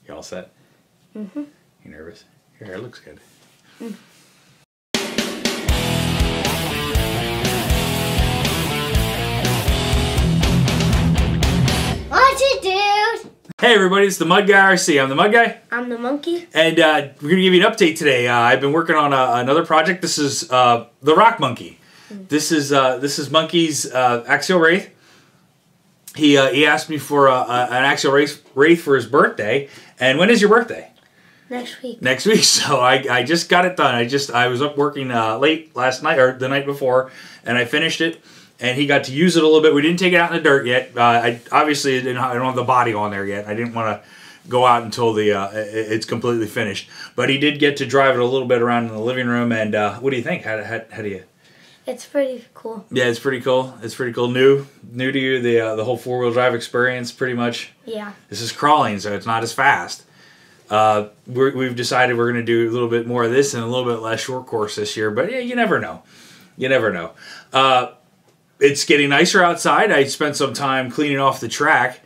You all set? Mm-hmm. You nervous? Your hair looks good. Mm. What's it, dude? Hey everybody, it's the Mud Guy RC. I'm the Mud Guy. I'm the Monkey. And we're going to give you an update today. I've been working on another project. This is the Rock Monkey. This is Monkey's Axial Wraith. He asked me for an Axial Wraith for his birthday. And when is your birthday? Next week. Next week. So I just got it done. I was up working late last night, or the night before, and I finished it. And he got to use it a little bit. We didn't take it out in the dirt yet. I obviously I don't have the body on there yet. I didn't want to go out until it's completely finished. But he did get to drive it a little bit around in the living room. And what do you think? How do you? It's pretty cool. Yeah, it's pretty cool. It's pretty cool. New to you, the whole four-wheel drive experience, pretty much. Yeah. This is crawling, so it's not as fast. We've decided we're going to do a little bit more of this and a little bit less short course this year. But yeah, you never know. You never know. It's getting nicer outside. I spent some time cleaning off the track.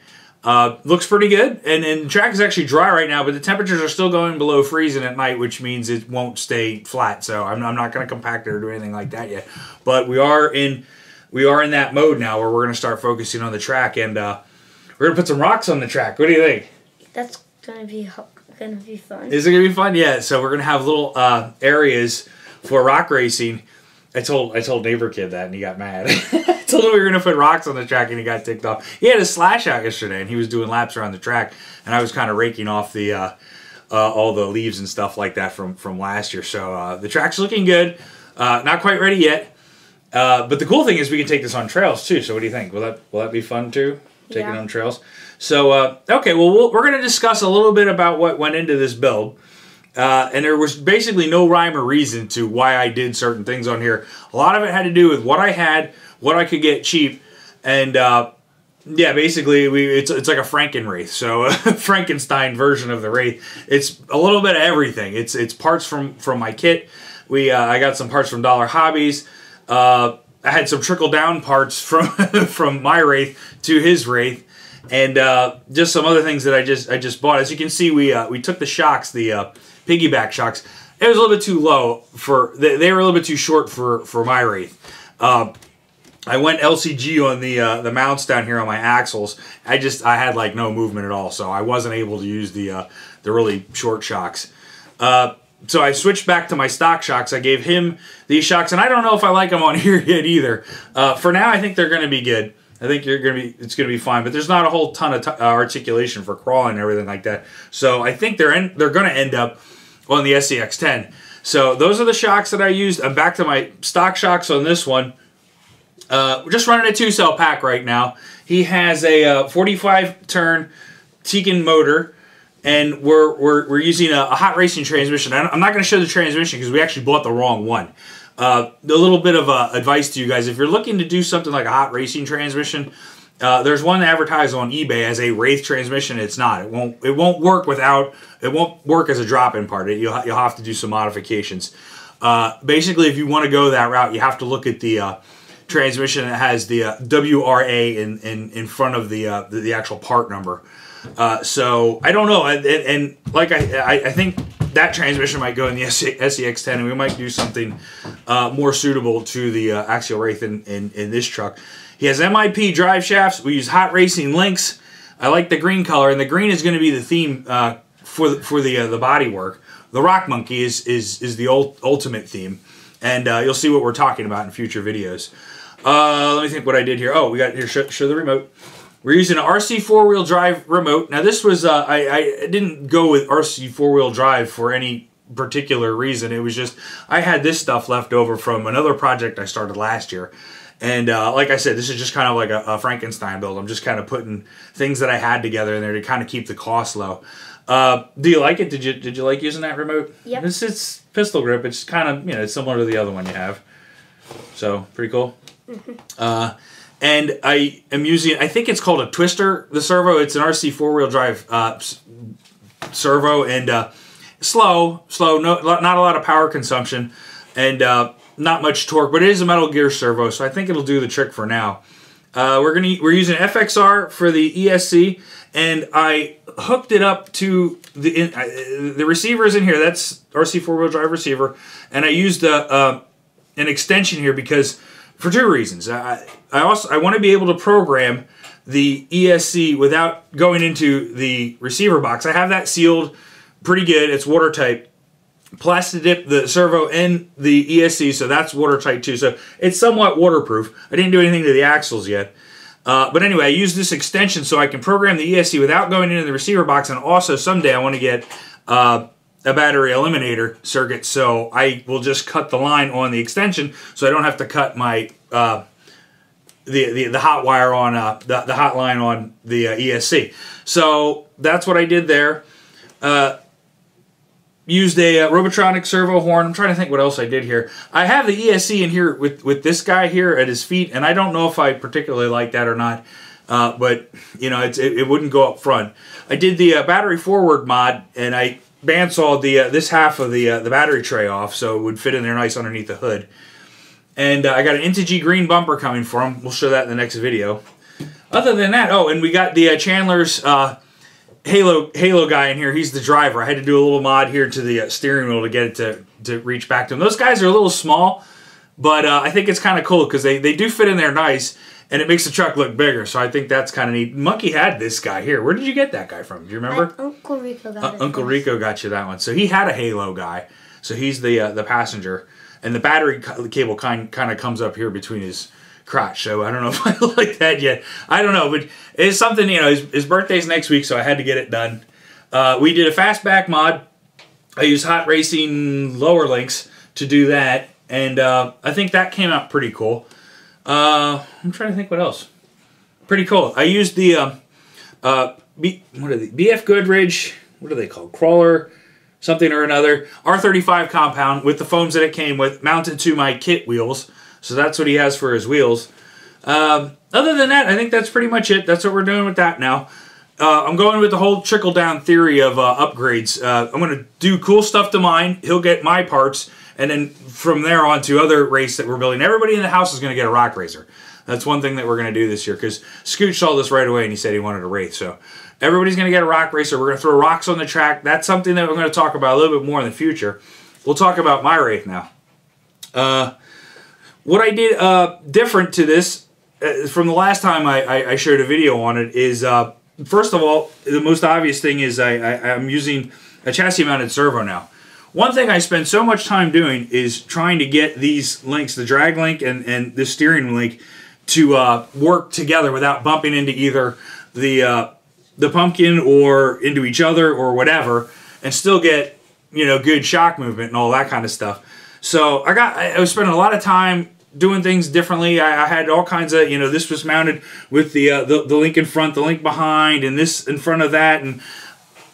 Looks pretty good. And the track is actually dry right now, but the temperatures are still going below freezing at night, which means it won't stay flat. So I'm not going to compact it or do anything like that yet. But we are in that mode now where we're going to start focusing on the track. And we're going to put some rocks on the track. What do you think? That's going to be fun. Is it going to be fun? Yeah. So we're going to have little areas for rock racing. I told neighbor kid that and he got mad. I told him we were going to put rocks on the track and he got ticked off. He had a slash out yesterday and he was doing laps around the track and I was kind of raking off the all the leaves and stuff like that from last year. So the track's looking good. Not quite ready yet. But the cool thing is we can take this on trails too. So what do you think? Will that be fun too? Taking it on trails? So okay, well we're going to discuss a little bit about what went into this build. And there was basically no rhyme or reason to why I did certain things on here. A lot of it had to do with what I had, what I could get cheap, and yeah, basically it's like a Franken-Wraith, so a Frankenstein version of the Wraith. It's a little bit of everything. It's parts from my kit. I got some parts from Dollar Hobbies. I had some trickle down parts from my Wraith to his Wraith. And just some other things that I just bought. As you can see, we took the shocks, the piggyback shocks. It was a little bit too low they were a little bit too short for my Wraith. I went LCG on the mounts down here on my axles. I had like no movement at all, so I wasn't able to use the really short shocks. So I switched back to my stock shocks. I gave him these shocks, and I don't know if I like them on here yet either. For now, I think they're going to be good. I think it's gonna be fine, but there's not a whole ton of articulation for crawling and everything like that. So I think they're gonna end up on the SCX10. So those are the shocks that I used. I'm back to my stock shocks on this one. We're just running a 2-cell pack right now. He has a 45 turn Tekin motor, and we're using a hot racing transmission. I'm not gonna show the transmission because we actually bought the wrong one. A little bit of advice to you guys: if you're looking to do something like a hot racing transmission, there's one advertised on eBay as a Wraith transmission. It's not. It won't work without. It won't work as a drop-in part. You'll have to do some modifications. Basically, if you want to go that route, you have to look at the transmission that has the WRA in front of the actual part number. So I don't know, and like I think that transmission might go in the SCX10, and we might do something more suitable to the Axial Wraith in this truck. He has MIP drive shafts. We use hot racing links. I like the green color, and the green is going to be the theme for the body work. The Rock Monkey is the ultimate theme, and you'll see what we're talking about in future videos. Let me think what I did here. Oh, we got here. Show the remote. We're using an RC four-wheel drive remote. Now this was, I didn't go with RC four-wheel drive for any particular reason. It was just, I had this stuff left over from another project I started last year. And like I said, this is just kind of like a Frankenstein build. I'm just kind of putting things that I had together in there to kind of keep the cost low. Do you like it? Did you like using that remote? Yep. It's pistol grip. It's kind of, it's similar to the other one you have. So, pretty cool. Mm-hmm. And I am using, I think it's called a Twister, the servo. It's an RC four-wheel drive servo, and slow, not a lot of power consumption, and not much torque, but it is a Metal Gear servo, so I think it'll do the trick for now. We're using FXR for the ESC, and I hooked it up to the receivers in here. That's RC 4-wheel drive receiver, and I used an extension here because for two reasons. I want to be able to program the ESC without going into the receiver box. I have that sealed pretty good. It's watertight. Plastic dip the servo and the ESC, so that's watertight too. So it's somewhat waterproof. I didn't do anything to the axles yet. But anyway, I use this extension so I can program the ESC without going into the receiver box, and also someday I want to get a battery eliminator circuit, so I will just cut the line on the extension so I don't have to cut my the hot wire on the hot line on the ESC. So that's what I did there. Used a Robotronic servo horn. I'm trying to think what else I did here. I have the ESC in here with this guy here at his feet, and I don't know if I particularly like that or not. But you know, it wouldn't go up front. I did the battery forward mod, and I bandsawed this half of the battery tray off so it would fit in there nice underneath the hood. And I got an Integy green bumper coming for him. We'll show that in the next video. Other than that, oh, and we got the Chandler's Halo guy in here. He's the driver. I had to do a little mod here to the steering wheel to get it to reach back to him. Those guys are a little small, but I think it's kind of cool because they do fit in there nice, and it makes the truck look bigger. So I think that's kind of neat. Monkey had this guy here. Where did you get that guy from? Do you remember? Uncle Rico got it. Uncle Rico got you that one. So he had a Halo guy. So he's the passenger, and the battery cable kind of comes up here between his crotch. So I don't know if I like that yet. I don't know, but it's something, you know, his birthday's next week, so I had to get it done. We did a fastback mod. I used Hot Racing lower links to do that, and I think that came out pretty cool. I'm trying to think what else. Pretty cool. I used the BF Goodrich, what are they called? Crawler, something or another. R35 compound with the foams that it came with, mounted to my kit wheels. So that's what he has for his wheels. Other than that, I think that's pretty much it. That's what we're doing with that now. I'm going with the whole trickle-down theory of upgrades. I'm going to do cool stuff to mine. He'll get my parts. And then from there on to other race that we're building. Everybody in the house is going to get a Rock Racer. That's one thing that we're going to do this year. Because Scooch saw this right away and he said he wanted a Wraith. So everybody's going to get a Rock Racer. We're going to throw rocks on the track. That's something that we're going to talk about a little bit more in the future. We'll talk about my Wraith now. What I did different to this from the last time I showed a video on it is, first of all, the most obvious thing is I'm using a chassis-mounted servo now. One thing I spend so much time doing is trying to get these links, the drag link and the steering link, to work together without bumping into either the pumpkin or into each other or whatever, and still get, you know, good shock movement and all that kind of stuff. So I was spending a lot of time doing things differently. I had all kinds of, you know, this was mounted with the link in front, the link behind, and this in front of that, and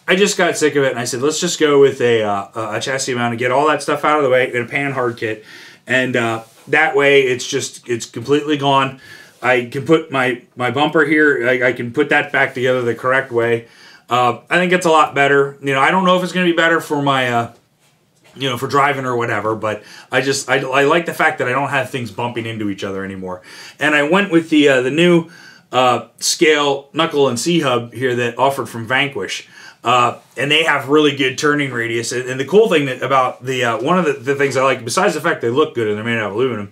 I just got sick of it, and I said, let's just go with a chassis mount and get all that stuff out of the way in a pan hard kit, and that way it's completely gone. I can put my bumper here. I can put that back together the correct way. I think it's a lot better. You know, I don't know if it's going to be better for my you know, for driving or whatever, but I like the fact that I don't have things bumping into each other anymore. And I went with the new scale knuckle and C-hub here that offered from Vanquish. And they have really good turning radius. And the cool thing about one of the things I like, besides the fact they look good and they're made out of aluminum,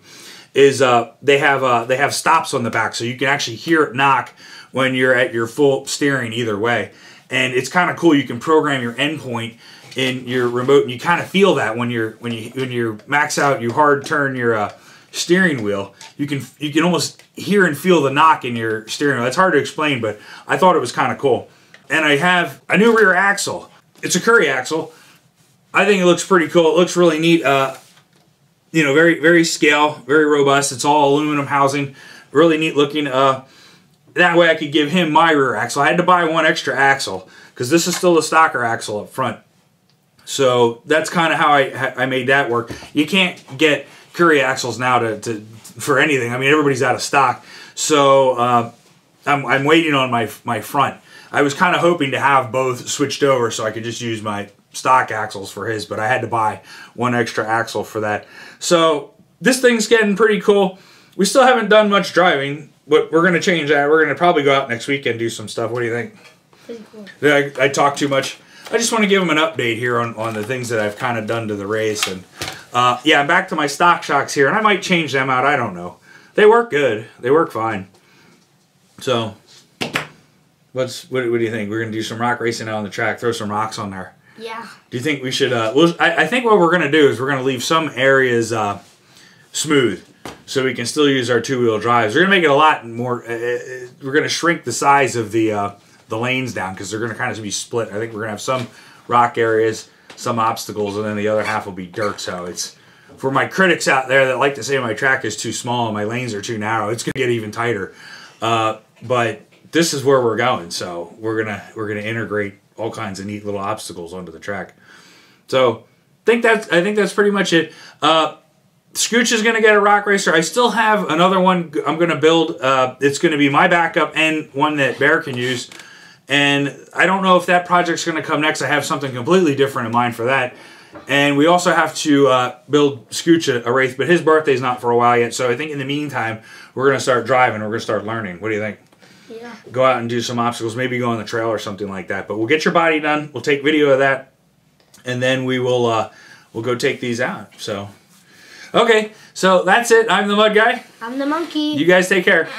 is they have stops on the back, so you can actually hear it knock when you're at your full steering either way. And it's kind of cool. You can program your endpoint in your remote, and you kind of feel that when you max out, you hard turn your steering wheel. You can almost hear and feel the knock in your steering wheel. It's hard to explain, but I thought it was kind of cool. And I have a new rear axle. It's a Curry axle. I think it looks pretty cool. It looks really neat. You know, very scale, very robust. It's all aluminum housing. Really neat looking. That way I could give him my rear axle. I had to buy one extra axle because this is still the stocker axle up front. So that's kind of how I made that work. You can't get Curry axles now for anything. I mean, everybody's out of stock. So I'm waiting on my front. I was kind of hoping to have both switched over so I could just use my stock axles for his, but I had to buy one extra axle for that. So this thing's getting pretty cool. We still haven't done much driving. but we're gonna change that. We're gonna probably go out next weekend and do some stuff. What do you think? Pretty cool. I talk too much. I just want to give them an update here on the things that I've kind of done to the race. And yeah, I'm back to my stock shocks here, and I might change them out. I don't know. They work good. They work fine. So, what do you think? We're going to do some rock racing out on the track, throw some rocks on there. Yeah. Do you think we should... I think what we're going to do is we're going to leave some areas smooth so we can still use our two-wheel drives. We're going to make it a lot more... we're going to shrink the size of the lanes down because they're going to kind of be split. I think we're going to have some rock areas, some obstacles, and then the other half will be dirt. So it's... For my critics out there that like to say my track is too small and my lanes are too narrow, it's going to get even tighter. But this is where we're going, so we're gonna integrate all kinds of neat little obstacles onto the track. So I think that's pretty much it. Scooch is gonna get a rock racer. I still have another one I'm gonna build. It's gonna be my backup and one that Bear can use. And I don't know if that project's gonna come next. I have something completely different in mind for that. And we also have to build Scooch a Wraith, but his birthday's not for a while yet. So I think in the meantime, we're going to start driving. We're going to start learning. What do you think? Yeah. Go out and do some obstacles. Maybe go on the trail or something like that. But we'll get your body done. We'll take video of that. And then we will we'll go take these out. So, okay. So that's it. I'm the Mud Guy. I'm the monkey. You guys take care.